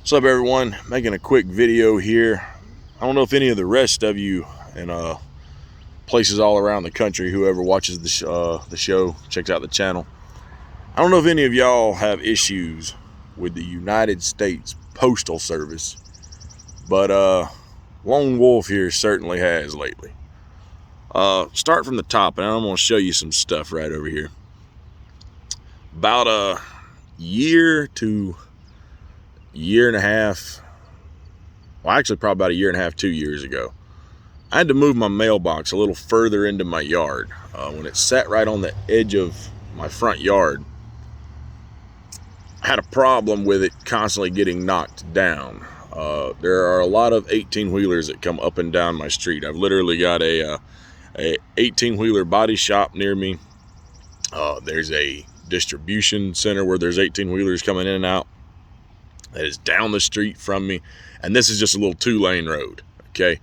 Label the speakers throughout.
Speaker 1: What's up, everyone? Making a quick video here. I don't know if any of the rest of you in places all around the country, whoever watches the show, checks out the channel, I don't know if any of y'all have issues with the United States Postal Service, but Lone Wolf here certainly has lately. Start from the top, and I'm going to show you some stuff right over here. About a year to year and a half, well, actually probably about a year and a half, 2 years ago, I had to move my mailbox a little further into my yard. When it sat right on the edge of my front yard, I had a problem with it constantly getting knocked down. There are a lot of 18-wheelers that come up and down my street. I've literally got a 18-wheeler body shop near me. There's a distribution center where there's 18-wheelers coming in and out that is down the street from me, and this is just a little 2-lane road, okay?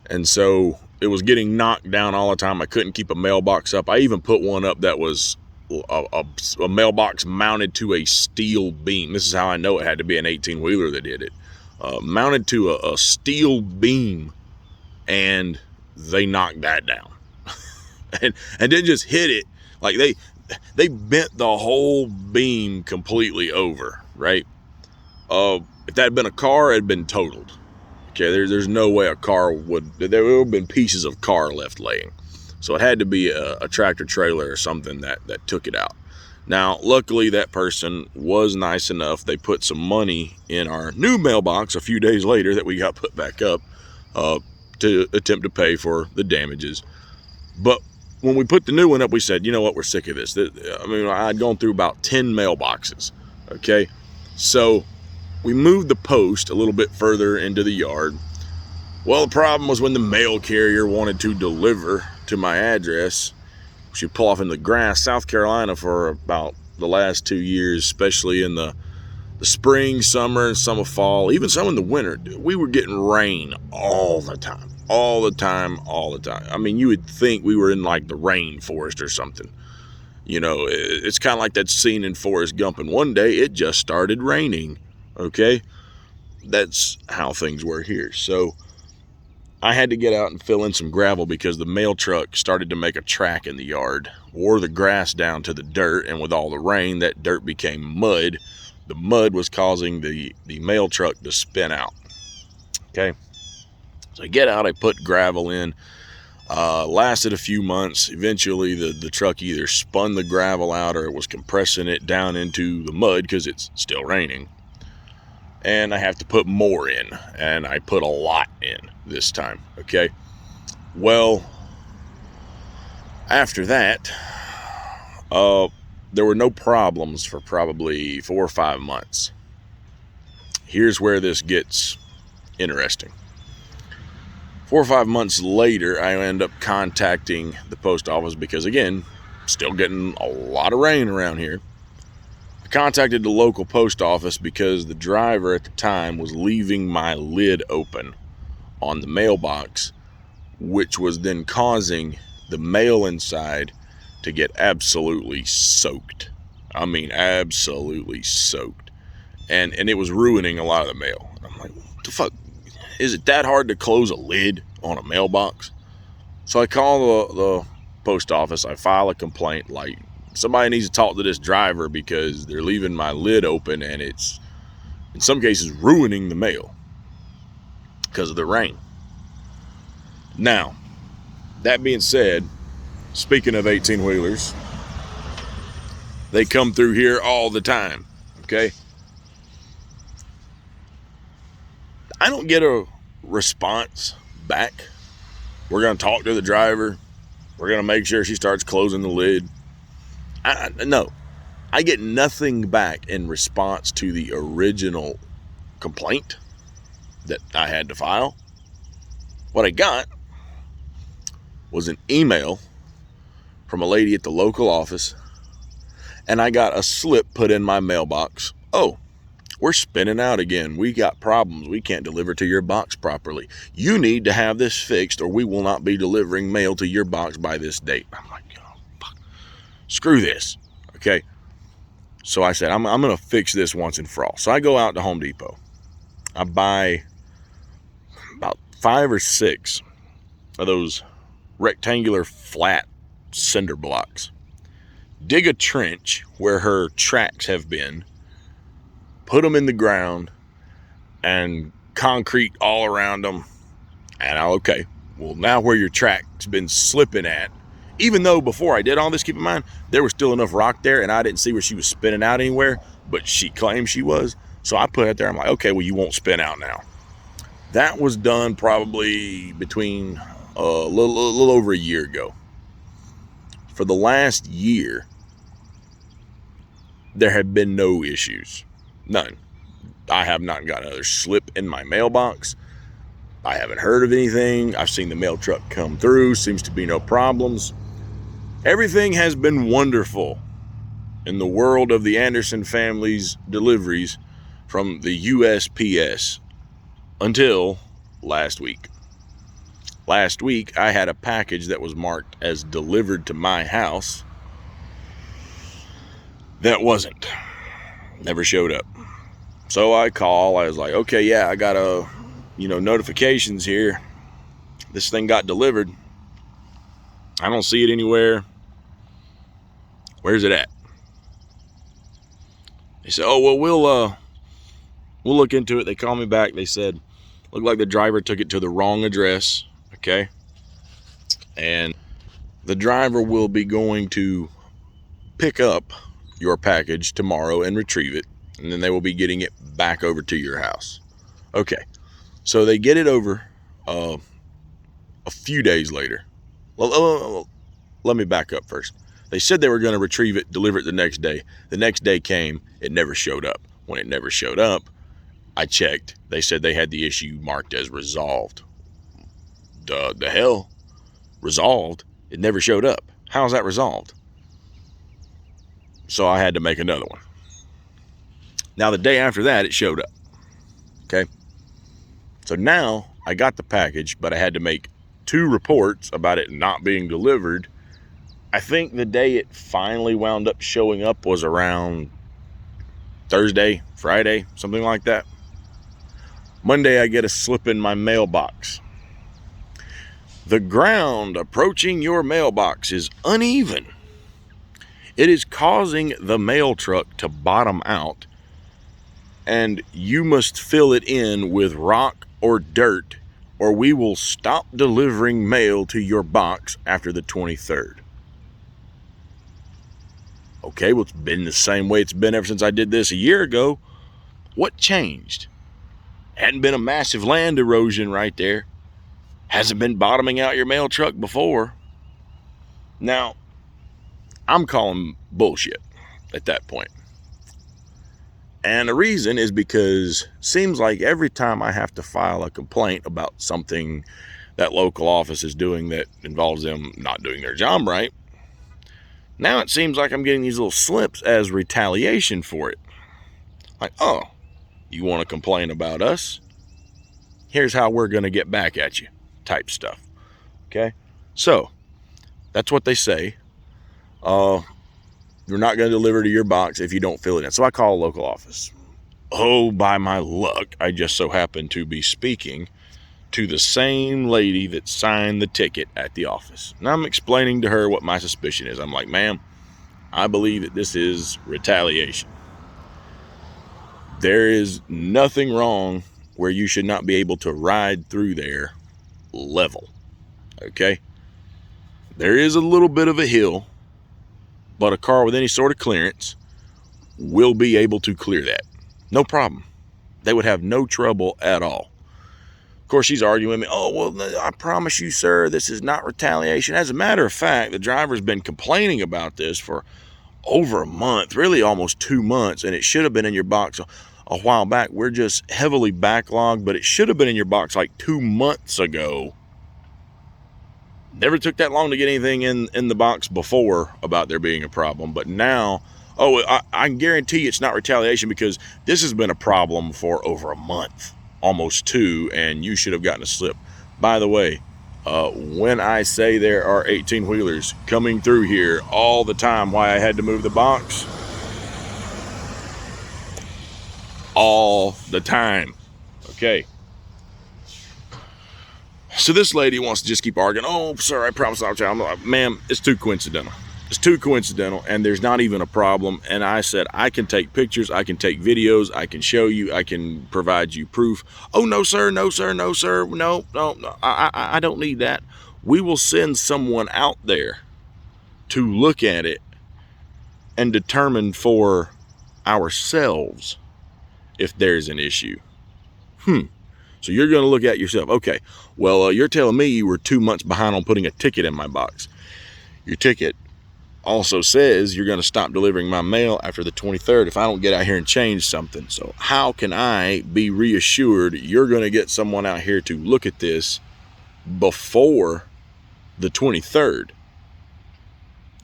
Speaker 1: And so it was getting knocked down all the time. I couldn't keep a mailbox up. I even put one up that was a mailbox mounted to a steel beam. This is how I know it had to be an 18-wheeler that did it. Mounted to a steel beam, and they knocked that down. and didn't just hit it, like they bent the whole beam completely over, right? If that had been a car, it had been totaled. Okay, there's no way a car would, there would have been pieces of car left laying. So it had to be a tractor trailer or something that took it out. Now, luckily that person was nice enough. They put some money in our new mailbox a few days later that we got put back up to attempt to pay for the damages. But when we put the new one up, we said, you know what, we're sick of this. I mean, I'd gone through about 10 mailboxes, okay? So we moved the post a little bit further into the yard. Well, the problem was when the mail carrier wanted to deliver to my address, she'd pull off in the grass. South Carolina, for about the last 2 years, especially in the spring, summer, and some of fall, even some in the winter, we were getting rain all the time. All the time. I mean, you would think we were in like the rainforest or something. You know, it's kind of like that scene in Forrest Gump, and one day it just started raining. Okay, that's how things were here. So I had to get out and fill in some gravel because the mail truck started to make a track in the yard, wore the grass down to the dirt, and with all the rain, that dirt became mud. The mud was causing the mail truck to spin out. Okay, so I get out, I put gravel in, lasted a few months. Eventually the truck either spun the gravel out or it was compressing it down into the mud because it's still raining. And I have to put more in, and I put a lot in this time, okay? Well, after that, there were no problems for probably 4 or 5 months. Here's where this gets interesting. 4 or 5 months later, I end up contacting the post office because, again, still getting a lot of rain around here. Contacted the local post office because the driver at the time was leaving my lid open on the mailbox, which was then causing the mail inside to get absolutely soaked. I mean, absolutely soaked. And it was ruining a lot of the mail. I'm like, what the fuck? Is it that hard to close a lid on a mailbox? So I call the post office. I file a complaint, like, somebody needs to talk to this driver because they're leaving my lid open and it's, in some cases, ruining the mail because of the rain. Now, that being said, speaking of 18-wheelers, they come through here all the time, okay? I don't get a response back. We're going to talk to the driver. We're going to make sure she starts closing the lid. No, I get nothing back in response to the original complaint that I had to file. What I got was an email from a lady at the local office, and I got a slip put in my mailbox. Oh, we're spinning out again. We got problems. We can't deliver to your box properly. You need to have this fixed or we will not be delivering mail to your box by this date. I'm like, oh, fuck. Screw this. Okay. So I said, I'm going to fix this once and for all. So I go out to Home Depot. I buy about 5 or 6 of those rectangular flat cinder blocks, dig a trench where her tracks have been, put them in the ground, and concrete all around them. And okay, well, now where your track's been slipping at, even though before I did all this, keep in mind, there was still enough rock there and I didn't see where she was spinning out anywhere, but she claimed she was. So I put it there. I'm like, okay, well, you won't spin out now. That was done probably between a little over a year ago. For the last year, there have been no issues. None. I have not got another slip in my mailbox. I haven't heard of anything. I've seen the mail truck come through. Seems to be no problems. Everything has been wonderful in the world of the Anderson family's deliveries from the USPS until last week. Last week, I had a package that was marked as delivered to my house that wasn't. Never showed up. So I was like, okay, yeah, I got notifications here. This thing got delivered. I don't see it anywhere. Where's it at? They said, oh, well, we'll look into it. They called me back. They said, looked like the driver took it to the wrong address. Okay. And the driver will be going to pick up your package tomorrow and retrieve it. And then they will be getting it back over to your house. Okay. So they get it over a few days later. Well, let me back up first. They said they were going to retrieve it, deliver it the next day. The next day came, it never showed up. When it never showed up, I checked. They said they had the issue marked as resolved. The hell? Resolved? It never showed up. How is that resolved? So I had to make another one. Now the day after that, it showed up. Okay. So now I got the package, but I had to make 2 reports about it not being delivered. I think the day it finally wound up showing up was around Thursday, Friday, something like that. Monday, I get a slip in my mailbox. The ground approaching your mailbox is uneven. It is causing the mail truck to bottom out, and you must fill it in with rock or dirt, or we will stop delivering mail to your box after the 23rd. Okay, well, it's been the same way it's been ever since I did this a year ago. What changed? Hadn't been a massive land erosion right there. Hasn't been bottoming out your mail truck before. Now, I'm calling bullshit at that point. And the reason is because it seems like every time I have to file a complaint about something that local office is doing that involves them not doing their job right, now it seems like I'm getting these little slips as retaliation for it. Like, oh, you want to complain about us? Here's how we're going to get back at you, type stuff. Okay? So, that's what they say. You're not going to deliver to your box if you don't fill it in. So I call a local office. Oh, by my luck, I just so happen to be speaking to the same lady that signed the ticket at the office. And I'm explaining to her what my suspicion is. I'm like, ma'am, I believe that this is retaliation. There is nothing wrong where you should not be able to ride through there level. Okay? There is a little bit of a hill, but a car with any sort of clearance will be able to clear that. No problem. They would have no trouble at all. Of course, she's arguing with me. Oh, well, I promise you, sir, this is not retaliation. As a matter of fact, the driver's been complaining about this for over a month, really almost 2 months, and it should have been in your box a while back. We're just heavily backlogged, but it should have been in your box like 2 months ago. Never took that long to get anything in the box before about there being a problem, but now, I can guarantee it's not retaliation because this has been a problem for over a month, almost 2, and you should have gotten a slip. By the way, when I say there are 18-wheelers coming through here all the time, why I had to move the box? All the time. Okay. So this lady wants to just keep arguing. Oh, sir, I promise I'll try. I'm like, ma'am, it's too coincidental. It's too coincidental, and there's not even a problem. And I said, I can take pictures, I can take videos, I can show you, I can provide you proof. Oh, no, sir, no, sir, no, sir, no, no, no. I don't need that. We will send someone out there to look at it and determine for ourselves if there's an issue. So you're going to look at yourself. Okay, well, you're telling me you were 2 months behind on putting a ticket in my box. Your ticket also says you're going to stop delivering my mail after the 23rd if I don't get out here and change something. So how can I be reassured you're going to get someone out here to look at this before the 23rd?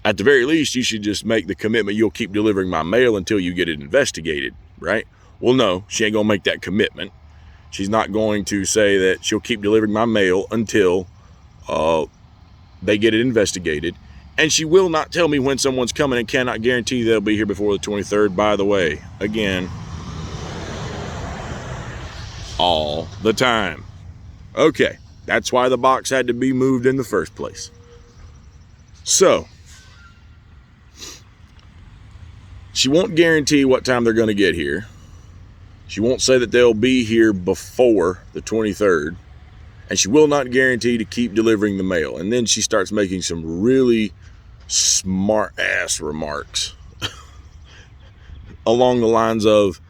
Speaker 1: At the very least, you should just make the commitment you'll keep delivering my mail until you get it investigated, right? Well, no, she ain't going to make that commitment. She's not going to say that she'll keep delivering my mail until they get it investigated. And she will not tell me when someone's coming and cannot guarantee they'll be here before the 23rd, by the way. Again, all the time. Okay, that's why the box had to be moved in the first place. So, she won't guarantee what time they're going to get here. She won't say that they'll be here before the 23rd. And she will not guarantee to keep delivering the mail. And then she starts making some really smart ass remarks along the lines of,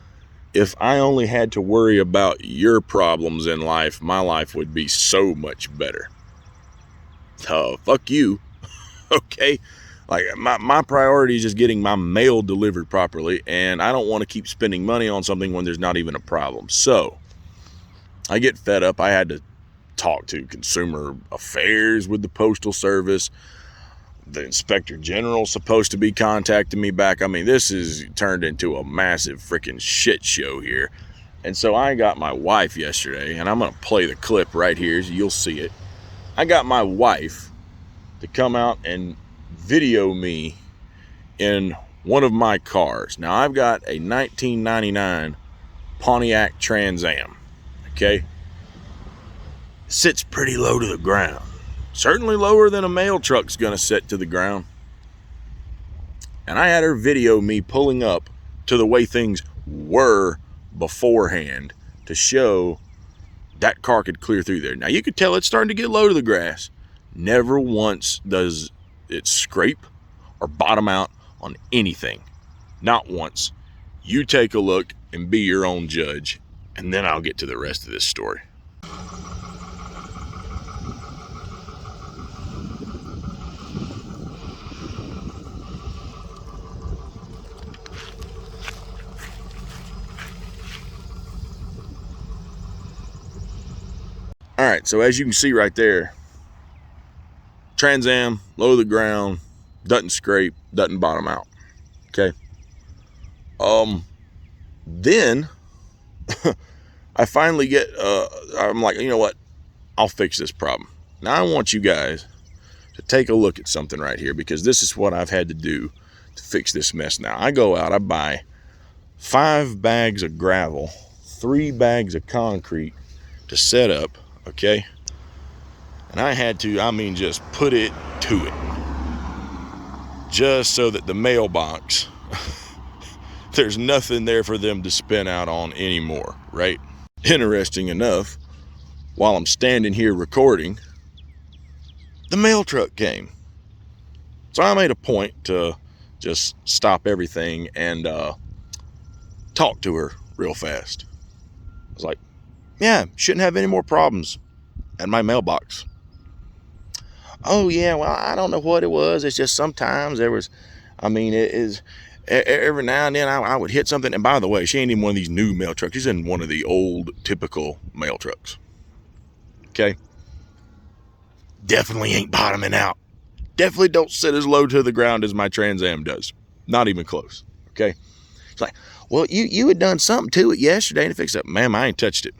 Speaker 1: if I only had to worry about your problems in life, my life would be so much better. Fuck you. Okay. Like, my priority is just getting my mail delivered properly, and I don't want to keep spending money on something when there's not even a problem. So I get fed up. I had to talk to Consumer Affairs with the Postal Service. The Inspector General's supposed to be contacting me back. I mean, this is turned into a massive freaking shit show here. And so I got my wife yesterday, and I'm going to play the clip right here so you'll see it. I got my wife to come out and video me in one of my cars. Now, I've got a 1999 Pontiac Trans Am, okay? Sits pretty low to the ground. Certainly lower than a mail truck's gonna sit to the ground. And I had her video me pulling up to the way things were beforehand to show that car could clear through there. Now, you could tell it's starting to get low to the grass. Never once does it scrape or bottom out on anything. Not once. You take a look and be your own judge, and then I'll get to the rest of this story. All right, so as you can see right there, Trans Am, low to the ground, doesn't scrape, doesn't bottom out. Okay. Then I finally get, I'm like, you know what? I'll fix this problem. Now I want you guys to take a look at something right here, because this is what I've had to do to fix this mess. Now I go out, I buy 5 bags of gravel, 3 bags of concrete to set up. Okay. And I had to, just put it to it. Just so that the mailbox, there's nothing there for them to spin out on anymore, right? Interesting enough, while I'm standing here recording, the mail truck came. So I made a point to just stop everything and talk to her real fast. I was like, yeah, shouldn't have any more problems at my mailbox. Oh yeah, well, I don't know what it was. It's just sometimes there was, it is, every now and then I would hit something. And by the way, she ain't in one of these new mail trucks. She's in one of the old typical mail trucks. Okay. Definitely ain't bottoming out. Definitely don't sit as low to the ground as my Trans Am does. Not even close. Okay. It's like, well, you had done something to it yesterday to fix it. Ma'am, I ain't touched it.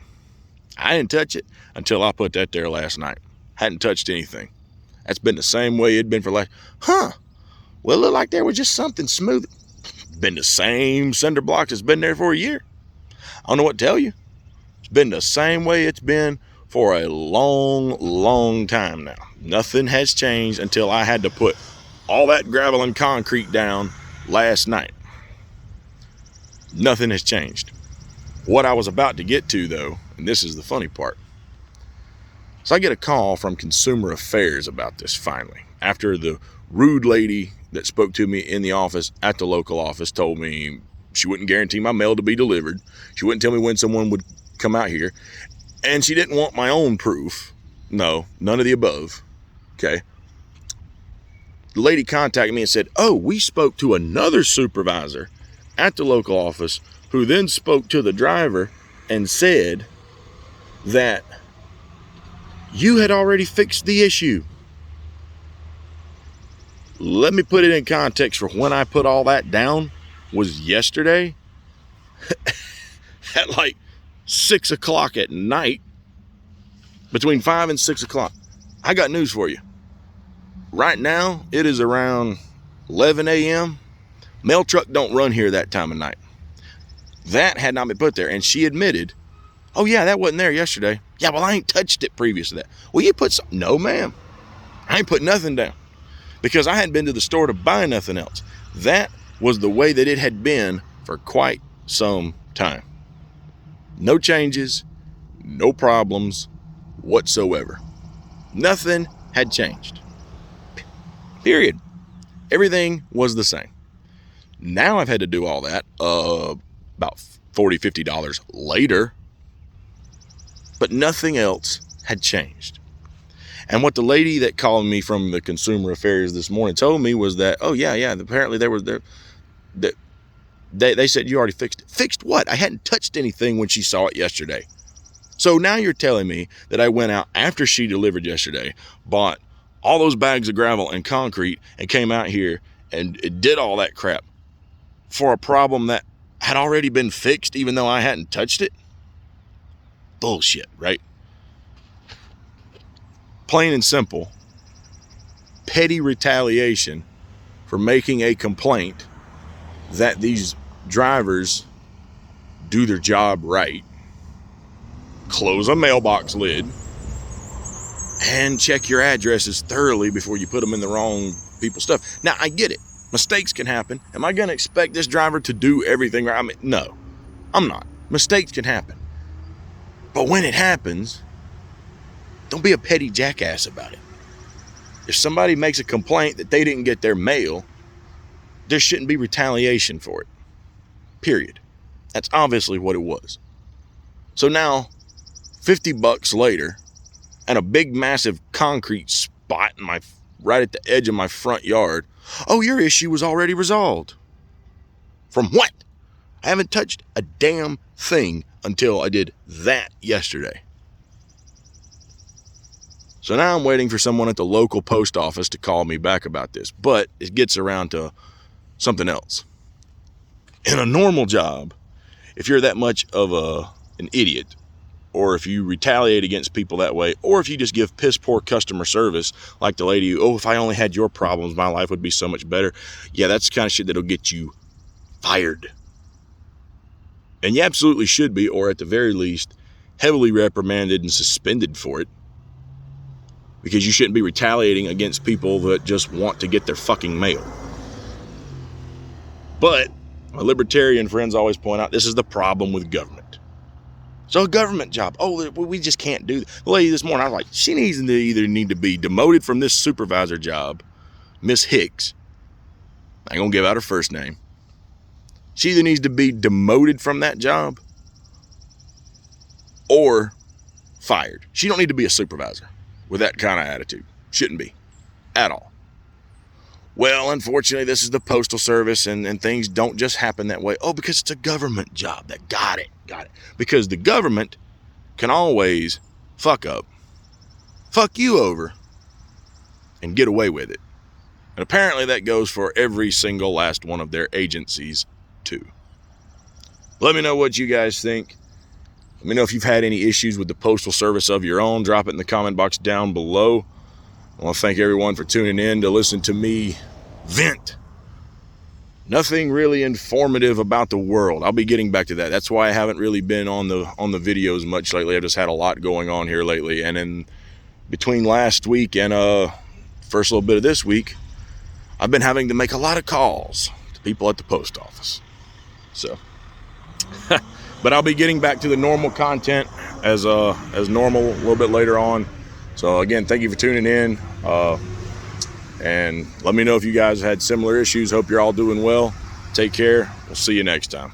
Speaker 1: I didn't touch it until I put that there last night. Hadn't touched anything. That's been the same way it'd been for like, well, it looked like there was just something smooth. Been the same cinder block that's been there for a year. I don't know what to tell you. It's been the same way it's been for a long, long time now. Nothing has changed until I had to put all that gravel and concrete down last night. Nothing has changed. What I was about to get to, though, and this is the funny part. So I get a call from Consumer Affairs about this finally, after the rude lady that spoke to me in the office at the local office told me she wouldn't guarantee my mail to be delivered. She wouldn't tell me when someone would come out here. And she didn't want my own proof. No, none of the above. Okay. The lady contacted me and said, oh, we spoke to another supervisor at the local office who then spoke to the driver and said that you had already fixed the issue. Let me put it in context for when I put all that down was yesterday at like 6 o'clock at night, between 5 and 6 o'clock. I got news for you. Right now, it is around 11 a.m. Mail truck don't run here that time of night. That had not been put there, and she admitted, oh yeah, that wasn't there yesterday. Yeah, well, I ain't touched it previous to that. Well, you put some, no ma'am, I ain't put nothing down because I hadn't been to the store to buy nothing else. That was the way that it had been for quite some time. No changes, no problems whatsoever. Nothing had changed. Period. Everything was the same. Now I've had to do all that about $40, $50 later, but nothing else had changed. And what the lady that called me from the Consumer Affairs this morning told me was that, oh yeah, apparently they said you already fixed it. Fixed what? I hadn't touched anything when she saw it yesterday. So now you're telling me that I went out after she delivered yesterday, bought all those bags of gravel and concrete, and came out here and it did all that crap for a problem that had already been fixed even though I hadn't touched it? Bullshit, right? Plain and simple, petty retaliation for making a complaint that these drivers do their job right, close a mailbox lid, and check your addresses thoroughly before you put them in the wrong people's stuff. Now, I get it. Mistakes can happen. Am I going to expect this driver to do everything right? I mean, no, I'm not. Mistakes can happen. But when it happens, don't be a petty jackass about it. If somebody makes a complaint that they didn't get their mail, there shouldn't be retaliation for it. Period. That's obviously what it was. So now, $50 later, and a big massive concrete spot right at the edge of my front yard. Oh, your issue was already resolved. From what? I haven't touched a damn thing until I did that yesterday. So now I'm waiting for someone at the local post office to call me back about this. But it gets around to something else. In a normal job, if you're that much of an idiot, or if you retaliate against people that way, or if you just give piss poor customer service, like the lady who, oh, if I only had your problems, my life would be so much better. Yeah, that's the kind of shit that'll get you fired. And you absolutely should be, or at the very least, heavily reprimanded and suspended for it. Because you shouldn't be retaliating against people that just want to get their fucking mail. But my libertarian friends always point out this is the problem with government. So a government job, oh, we just can't do that. The lady this morning, I was like, she needs to either need to be demoted from this supervisor job, Miss Hicks. I ain't gonna give out her first name. She either needs to be demoted from that job or fired. She don't need to be a supervisor with that kind of attitude. Shouldn't be at all. Well, unfortunately, this is the Postal Service, and things don't just happen that way. Oh, because it's a government job. Got it. Because the government can always fuck up, fuck you over, and get away with it. And apparently that goes for every single last one of their agencies, too. Let me know what you guys think. Let me know if you've had any issues with the Postal Service of your own. Drop it in the comment box down below. I want to thank everyone for tuning in to listen to me vent nothing really informative about the world. I'll be getting back to that. That's why I haven't really been on the videos much lately. I've just had a lot going on here lately, and in between last week and first little bit of this week, I've been having to make a lot of calls to people at the post office. So but I'll be getting back to the normal content as normal a little bit later on. So again, thank you for tuning in, and let me know if you guys had similar issues. Hope you're all doing well. Take care. We'll see you next time.